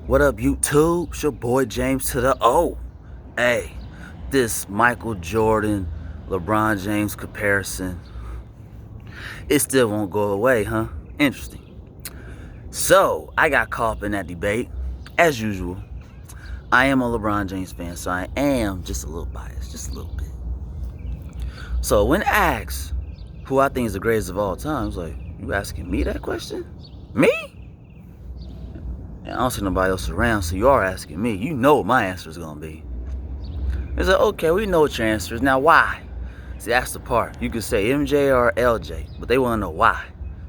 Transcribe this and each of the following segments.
What up, YouTube? It's your boy James to the O. Hey, this Michael Jordan, LeBron James comparison, it still won't go away, huh? Interesting. So, I got caught up in that debate, as usual. I am a LeBron James fan, so I am just a little biased, just a little bit. So, when asked who I think is the greatest of all time, I was like, you asking me that question? Me? And I don't see nobody else around, so you are asking me. You know what my answer is going to be. It's like, okay, we know what your answer is. Now, why? See, that's the part. You could say MJ or LJ, but they want to know why.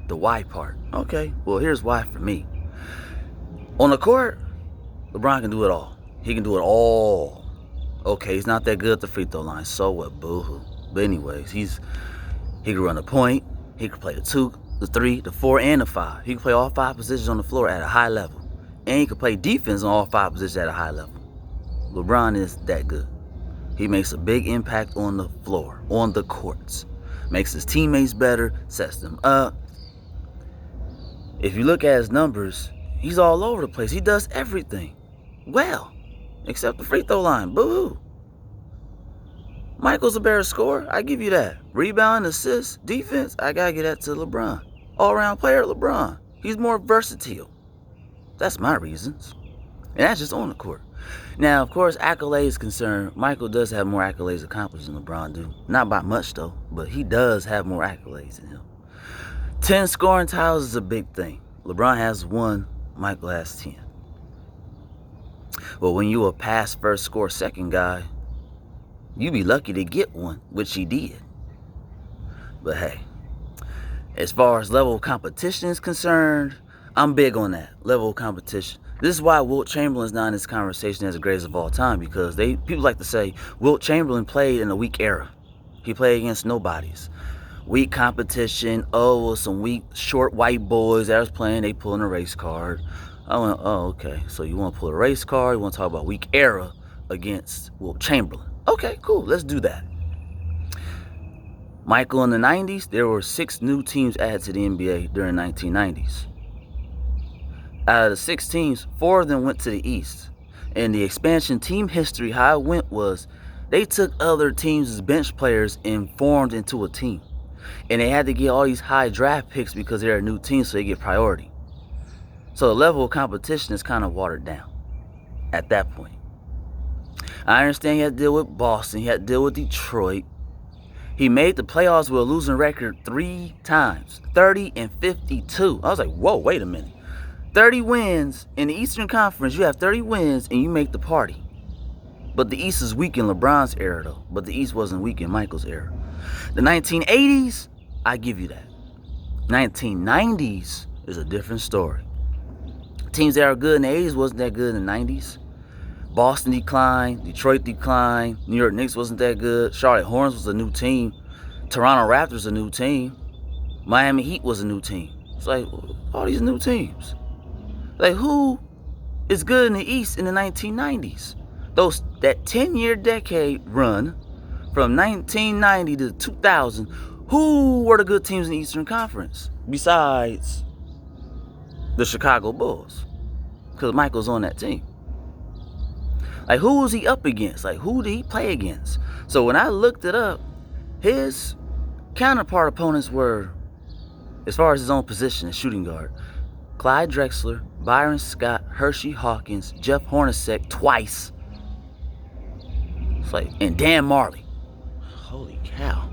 The why part. Okay, well, here's why for me. On the court, LeBron can do it all. He can do it all. Okay, he's not that good at the free throw line. So what? Boo-hoo. But anyways, he can run the point. He can play the 2, the 3, the 4, and the 5. He can play all 5 positions on the floor at a high level. And he can play defense on all 5 positions at a high level. LeBron is that good. He makes a big impact on the floor, on the courts. Makes his teammates better, sets them up. If you look at his numbers, he's all over the place. He does everything well, except the free throw line. Boo-hoo. Michael's a better scorer. I give you that. Rebound, assist, defense, I got to give that to LeBron. All-around player, LeBron. He's more versatile. That's my reasons. And that's just on the court. Now, of course, accolades concerned, Michael does have more accolades accomplished than LeBron do. Not by much, though, but he does have more accolades than him. 10 scoring titles is a big thing. LeBron has 1, Michael has 10. Well, when you a pass first, score second guy, you be lucky to get 1, which he did. But hey, as far as level of competition is concerned, I'm big on that, level of competition. This is why Wilt Chamberlain's not in this conversation as the greatest of all time, because people like to say Wilt Chamberlain played in a weak era. He played against nobodies. Weak competition. Oh, well, some weak, short white boys that was playing, they pulling a race card. I went, oh, okay. So you want to pull a race card? You want to talk about weak era against Wilt Chamberlain? Okay, cool. Let's do that. Michael, in the 90s, there were 6 new teams added to the NBA during the 1990s. Out of the 6 teams, 4 of them went to the East. And the expansion team history, how it went was, they took other teams' bench players and formed into a team. And they had to get all these high draft picks because they're a new team, so they get priority. So the level of competition is kind of watered down at that point. I understand he had to deal with Boston. He had to deal with Detroit. He made the playoffs with a losing record 3 times, 30 and 52. I was like, whoa, wait a minute. 30 wins in the Eastern Conference. You have 30 wins and you make the party. But the East is weak in LeBron's era, though. But the East wasn't weak in Michael's era. The 1980s, I give you that. 1990s is a different story. Teams that are good in the 80s wasn't that good in the 90s. Boston declined. Detroit declined. New York Knicks wasn't that good. Charlotte Hornets was a new team. Toronto Raptors a new team. Miami Heat was a new team. It's like, all these new teams. Like, who is good in the East in the 1990s? That 10-year decade run from 1990 to 2000, who were the good teams in the Eastern Conference besides the Chicago Bulls? Because Michael's on that team. Like, who was he up against? Like, who did he play against? So when I looked it up, his counterpart opponents were, as far as his own position as shooting guard, Clyde Drexler, Byron Scott, Hershey Hawkins, Jeff Hornacek twice. It's like, and Dan Marley. Holy cow.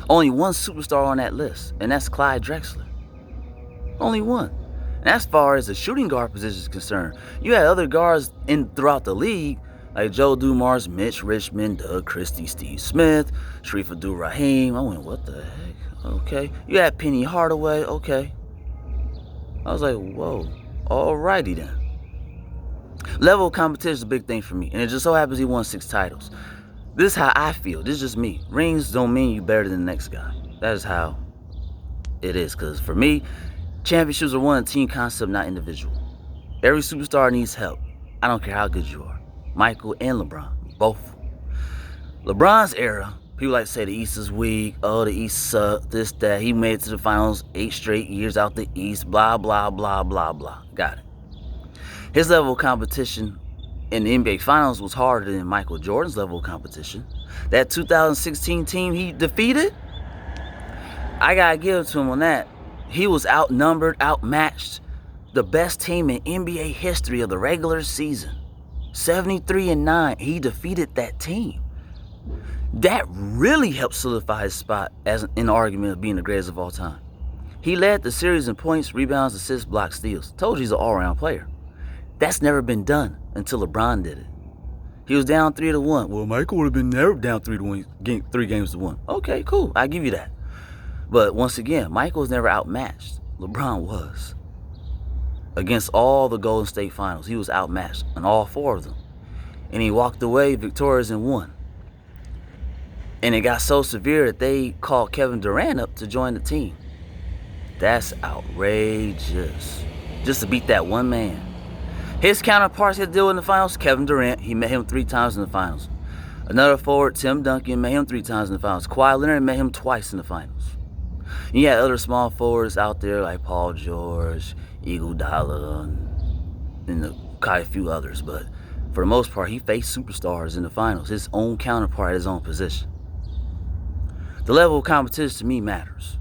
Only 1 superstar on that list, and that's Clyde Drexler. Only 1. And as far as the shooting guard position is concerned, you had other guards throughout the league, like Joe Dumars, Mitch Richmond, Doug Christie, Steve Smith, Sharif Abdul-Rahim. I went, what the heck? Okay. You had Penny Hardaway. Okay. I was like, whoa. Alrighty then. Level of competition is a big thing for me. And it just so happens he won 6 titles. This is how I feel. This is just me. Rings don't mean you better than the next guy. That is how it is. Because for me, championships are won team concept, not individual. Every superstar needs help. I don't care how good you are. Michael and LeBron, both. LeBron's era, people like to say the East is weak. Oh, the East sucked. This, that. He made it to the finals 8 straight years out the East. Blah, blah, blah, blah, blah. Got it. His level of competition in the NBA Finals was harder than Michael Jordan's level of competition. That 2016 team he defeated, I gotta give it to him on that. He was outnumbered, outmatched. The best team in NBA history of the regular season. 73-9. He defeated that team. That really helped solidify his spot as in the argument of being the greatest of all time. He led the series in points, rebounds, assists, blocks, steals. Told you he's an all-around player. That's never been done until LeBron did it. He was down 3-1. Well, Michael would have been never down 3-1, 3-1. Okay, cool. I give you that. But once again, Michael was never outmatched. LeBron was. Against all the Golden State Finals, he was outmatched in all 4 of them. And he walked away victorious and won. And it got so severe that they called Kevin Durant up to join the team. That's outrageous. Just to beat that one man. His counterparts he had to deal with in the finals, Kevin Durant, he met him 3 times in the finals. Another forward, Tim Duncan, met him 3 times in the finals. Kawhi Leonard met him twice in the finals. And you had other small forwards out there like Paul George, Iguodala, and quite a few others. But for the most part, he faced superstars in the finals, his own counterpart at his own position. The level of competition to me matters.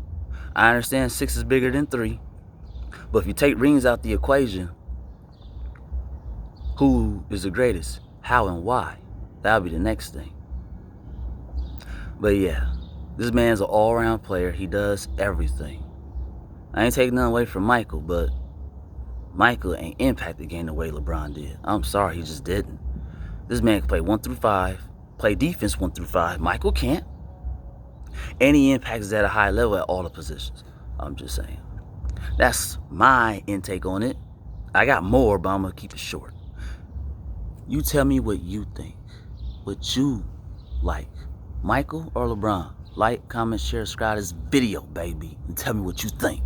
I understand 6 is bigger than 3. But if you take rings out the equation, who is the greatest? How and why? That'll be the next thing. But yeah, this man's an all-around player. He does everything. I ain't taking nothing away from Michael, but Michael ain't impact the game the way LeBron did. I'm sorry, he just didn't. This man can play 1 through 5, play defense 1 through 5. Michael can't. And he impacts at a high level at all the positions. I'm just saying. That's my intake on it. I got more, but I'm going to keep it short. You tell me what you think. What you like. Michael or LeBron? Like, comment, share, subscribe to this video, baby. And tell me what you think.